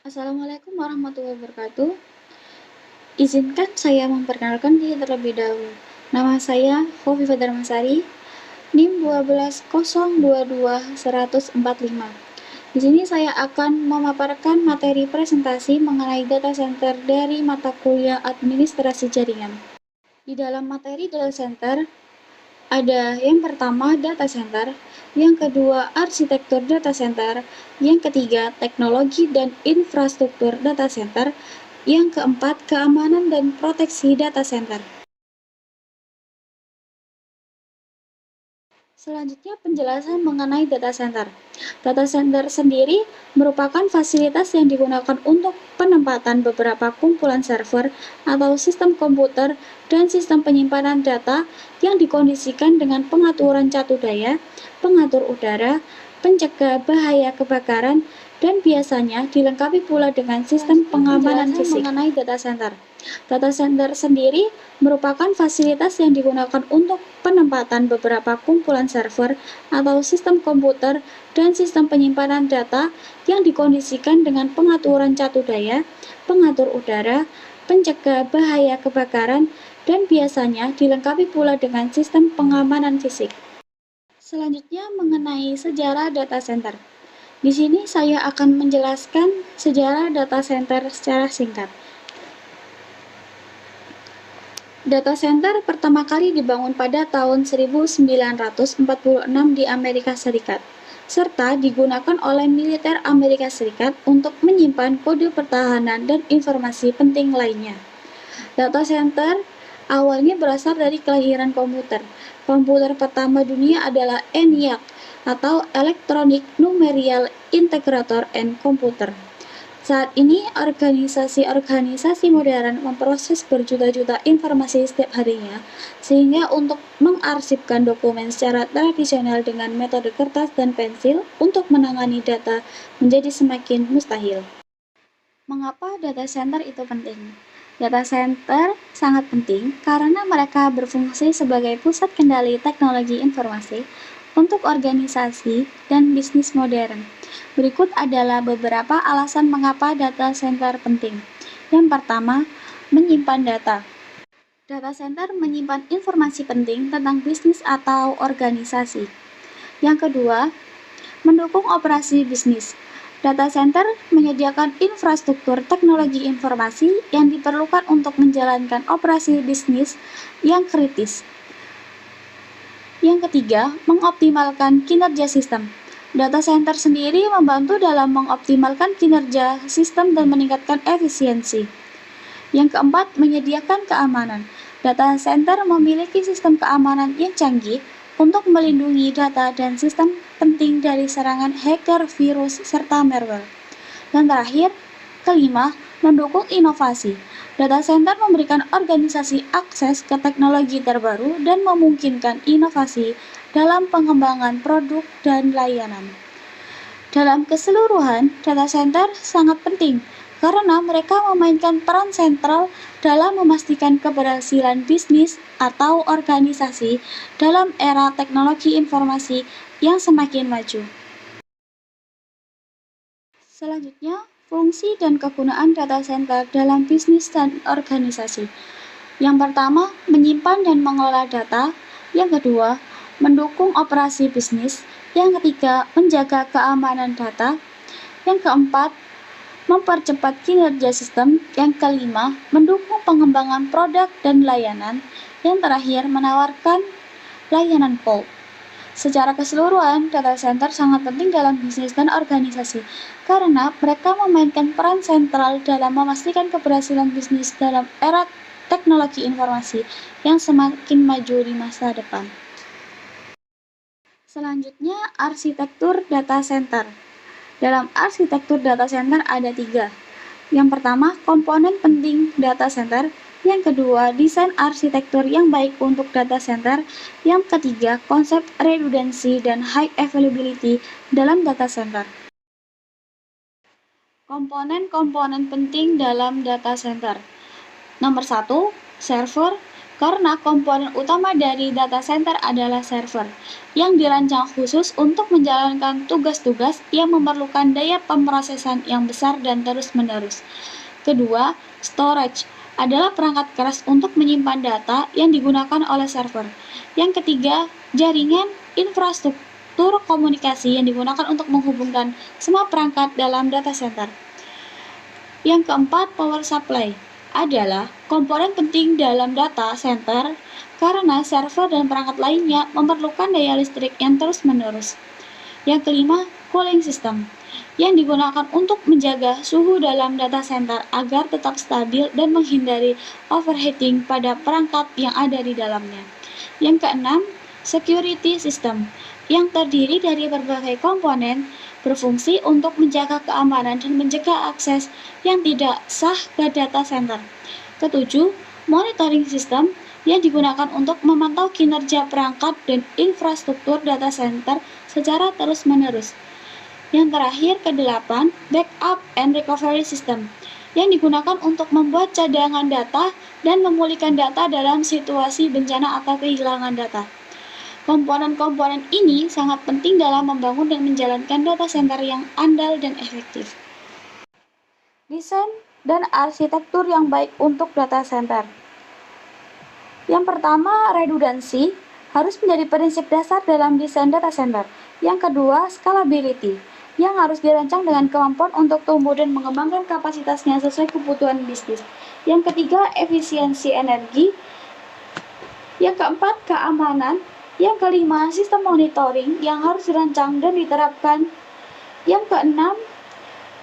Assalamualaikum warahmatullahi wabarakatuh. Izinkan saya memperkenalkan diri terlebih dahulu. Nama saya Khofifah Darmasari, NIM 12022-145. Di sini saya akan memaparkan materi presentasi mengenai data center dari mata kuliah Administrasi Jaringan. Di dalam materi data center, ada yang pertama data center, yang kedua arsitektur data center, yang ketiga teknologi dan infrastruktur data center, yang keempat keamanan dan proteksi data center. Selanjutnya penjelasan mengenai data center. Data center sendiri merupakan fasilitas yang digunakan untuk penempatan beberapa kumpulan server atau sistem komputer dan sistem penyimpanan data yang dikondisikan dengan pengaturan catu daya, pengatur udara, pencegah bahaya kebakaran, dan biasanya dilengkapi pula dengan sistem pengamanan fisik. Mengenai data center. Data center sendiri merupakan fasilitas yang digunakan untuk penempatan beberapa kumpulan server atau sistem komputer dan sistem penyimpanan data yang dikondisikan dengan pengaturan catu daya, pengatur udara, pencegah bahaya kebakaran, dan biasanya dilengkapi pula dengan sistem pengamanan fisik. Selanjutnya mengenai sejarah data center. Di sini saya akan menjelaskan sejarah data center secara singkat. Data center pertama kali dibangun pada tahun 1946 di Amerika Serikat, serta digunakan oleh militer Amerika Serikat untuk menyimpan kode pertahanan dan informasi penting lainnya. Data center awalnya berasal dari kelahiran komputer. Komputer pertama dunia adalah ENIAC atau Electronic Numerical Integrator and Computer. Saat ini, organisasi-organisasi modern memproses berjuta-juta informasi setiap harinya, sehingga untuk mengarsipkan dokumen secara tradisional dengan metode kertas dan pensil untuk menangani data menjadi semakin mustahil. Mengapa data center itu penting? Data center sangat penting karena mereka berfungsi sebagai pusat kendali teknologi informasi untuk organisasi dan bisnis modern. Berikut adalah beberapa alasan mengapa data center penting. Yang pertama, menyimpan data. Data center menyimpan informasi penting tentang bisnis atau organisasi. Yang kedua, mendukung operasi bisnis. Data center menyediakan infrastruktur teknologi informasi yang diperlukan untuk menjalankan operasi bisnis yang kritis. Yang ketiga, mengoptimalkan kinerja sistem. Data center sendiri membantu dalam mengoptimalkan kinerja sistem dan meningkatkan efisiensi. Yang keempat, menyediakan keamanan. Data center memiliki sistem keamanan yang canggih untuk melindungi data dan sistem penting dari serangan hacker, virus, serta malware. Dan terakhir, kelima, mendukung inovasi. Data center memberikan organisasi akses ke teknologi terbaru dan memungkinkan inovasi dalam pengembangan produk dan layanan. Dalam keseluruhan, data center sangat penting karena mereka memainkan peran sentral dalam memastikan keberhasilan bisnis atau organisasi dalam era teknologi informasi yang semakin maju. Selanjutnya, fungsi dan kegunaan data center dalam bisnis dan organisasi. Yang pertama, menyimpan dan mengelola data. Yang kedua, mendukung operasi bisnis. Yang ketiga, menjaga keamanan data. Yang keempat, mempercepat kinerja sistem. Yang kelima, mendukung pengembangan produk dan layanan. Yang terakhir, menawarkan layanan cloud. Secara keseluruhan, data center sangat penting dalam bisnis dan organisasi karena mereka memainkan peran sentral dalam memastikan keberhasilan bisnis dalam era teknologi informasi yang semakin maju di masa depan. Selanjutnya, arsitektur data center. Dalam arsitektur data center ada 3. Yang pertama, komponen penting data center. Yang kedua, desain arsitektur yang baik untuk data center. Yang ketiga, konsep redundancy dan high availability dalam data center. Komponen-komponen penting dalam data center. Nomor 1, server. Karena komponen utama dari data center adalah server, yang dirancang khusus untuk menjalankan tugas-tugas yang memerlukan daya pemrosesan yang besar dan terus-menerus. Kedua, storage adalah perangkat keras untuk menyimpan data yang digunakan oleh server. Yang ketiga, jaringan infrastruktur komunikasi yang digunakan untuk menghubungkan semua perangkat dalam data center. Yang keempat, power supply adalah komponen penting dalam data center karena server dan perangkat lainnya memerlukan daya listrik yang terus-menerus. Yang kelima, cooling system yang digunakan untuk menjaga suhu dalam data center agar tetap stabil dan menghindari overheating pada perangkat yang ada di dalamnya. Yang keenam, security system yang terdiri dari berbagai komponen berfungsi untuk menjaga keamanan dan mencegah akses yang tidak sah ke data center. Ketujuh, monitoring system yang digunakan untuk memantau kinerja perangkat dan infrastruktur data center secara terus-menerus. Yang terakhir, kedelapan, backup and recovery system yang digunakan untuk membuat cadangan data dan memulihkan data dalam situasi bencana atau kehilangan data. Komponen-komponen ini sangat penting dalam membangun dan menjalankan data center yang andal dan efektif. Desain dan arsitektur yang baik untuk data center. Yang pertama, redundancy harus menjadi prinsip dasar dalam desain data center. Yang kedua, scalability yang harus dirancang dengan kemampuan untuk tumbuh dan mengembangkan kapasitasnya sesuai kebutuhan bisnis. Yang ketiga, efisiensi energi. Yang keempat, keamanan. Yang kelima, sistem monitoring yang harus dirancang dan diterapkan. Yang keenam,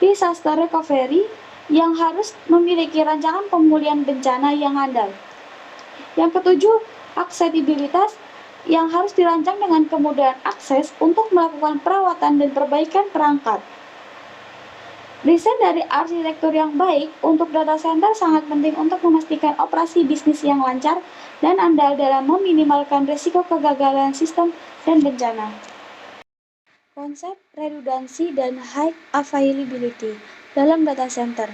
disaster recovery yang harus memiliki rancangan pemulihan bencana yang andal. Yang ketujuh, aksesibilitas yang harus dirancang dengan kemudahan akses untuk melakukan perawatan dan perbaikan perangkat. Desain dari arsitektur yang baik untuk data center sangat penting untuk memastikan operasi bisnis yang lancar dan andal dalam meminimalkan risiko kegagalan sistem dan bencana. Konsep redundancy dan high availability dalam data center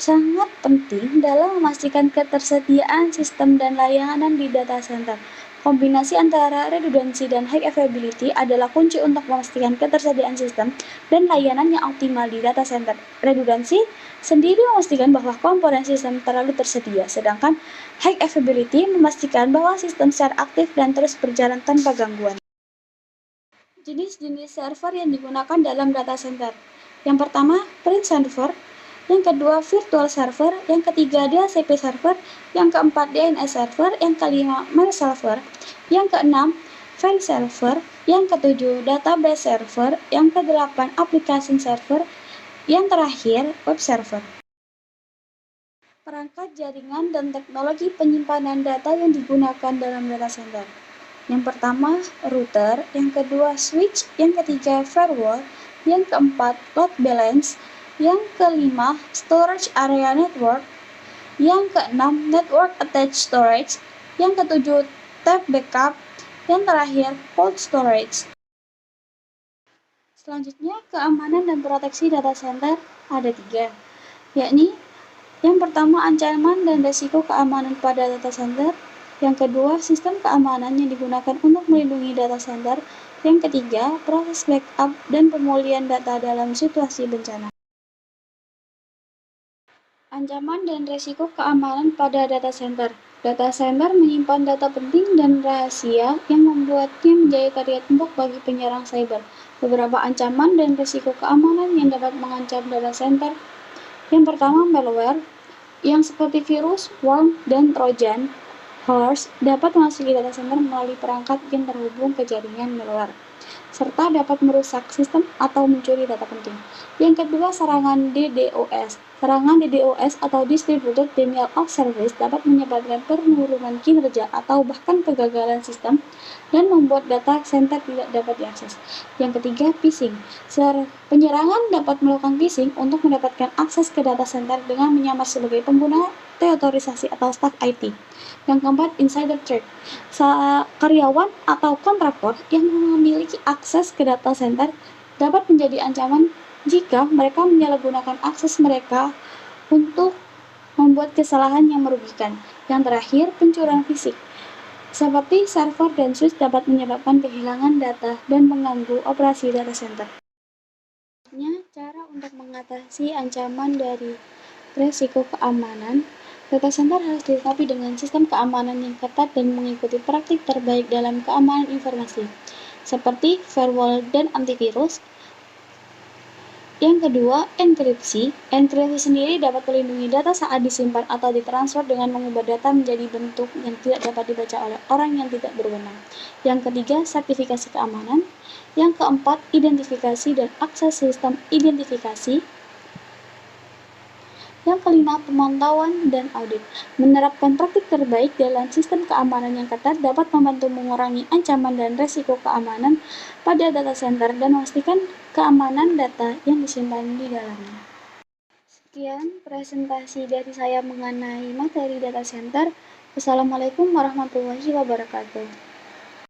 sangat penting dalam memastikan ketersediaan sistem dan layanan di data center. Kombinasi antara redundancy dan high availability adalah kunci untuk memastikan ketersediaan sistem dan layanan yang optimal di data center. Redundancy sendiri memastikan bahwa komponen sistem terlalu tersedia, sedangkan high availability memastikan bahwa sistem secara aktif dan terus berjalan tanpa gangguan. Jenis-jenis server yang digunakan dalam data center. Yang pertama, print server. Yang kedua, virtual server. Yang ketiga, DHCP server. Yang keempat, DNS server. Yang kelima, mail server. Yang keenam, file server. Yang ketujuh, database server. Yang kedelapan, application server. Yang terakhir, web server. Perangkat jaringan dan teknologi penyimpanan data yang digunakan dalam data center. Yang pertama, router. Yang kedua, switch. Yang ketiga, firewall. Yang keempat, load balance. Yang kelima, storage area network. Yang keenam, network attached storage. Yang ketujuh, tab backup. Yang terakhir, cold storage. Selanjutnya, keamanan dan proteksi data center ada 3, yakni yang pertama, ancaman dan risiko keamanan pada data center. Yang kedua, sistem keamanan yang digunakan untuk melindungi data center. Yang ketiga, proses backup dan pemulihan data dalam situasi bencana. Ancaman dan risiko keamanan pada data center. Data center menyimpan data penting dan rahasia yang membuatnya menjadi target empuk bagi penyerang cyber. Beberapa ancaman dan risiko keamanan yang dapat mengancam data center. Yang pertama, malware, yang seperti virus, worm, dan trojan horse dapat memasuki data center melalui perangkat yang terhubung ke jaringan malware, serta dapat merusak sistem atau mencuri data penting. Yang kedua, serangan DDoS. Serangan DDoS atau Distributed Denial of Service dapat menyebabkan penurunan kinerja atau bahkan kegagalan sistem dan membuat data center tidak dapat diakses. Yang ketiga, phishing. Penyerangan dapat melakukan phishing untuk mendapatkan akses ke data center dengan menyamar sebagai pengguna teotorisasi atau staf IT. Yang keempat, insider threat. Karyawan atau kontraktor yang memiliki akses ke data center dapat menjadi ancaman jika mereka menyalahgunakan akses mereka untuk membuat kesalahan yang merugikan. Yang terakhir, pencurian fisik. Seperti server dan switch dapat menyebabkan kehilangan data dan mengganggu operasi data center. Cara untuk mengatasi ancaman dari resiko keamanan, data center harus dilengkapi dengan sistem keamanan yang ketat dan mengikuti praktik terbaik dalam keamanan informasi, seperti firewall dan antivirus. Yang kedua, enkripsi. Enkripsi sendiri dapat melindungi data saat disimpan atau ditransfer dengan mengubah data menjadi bentuk yang tidak dapat dibaca oleh orang yang tidak berwenang. Yang ketiga, sertifikasi keamanan. Yang keempat, identifikasi dan akses sistem identifikasi. Yang kelima, pemantauan dan audit. Menerapkan praktik terbaik dalam sistem keamanan yang ketat dapat membantu mengurangi ancaman dan resiko keamanan pada data center dan memastikan keamanan data yang disimpan di dalamnya. Sekian presentasi dari saya mengenai materi data center. Wassalamualaikum warahmatullahi wabarakatuh.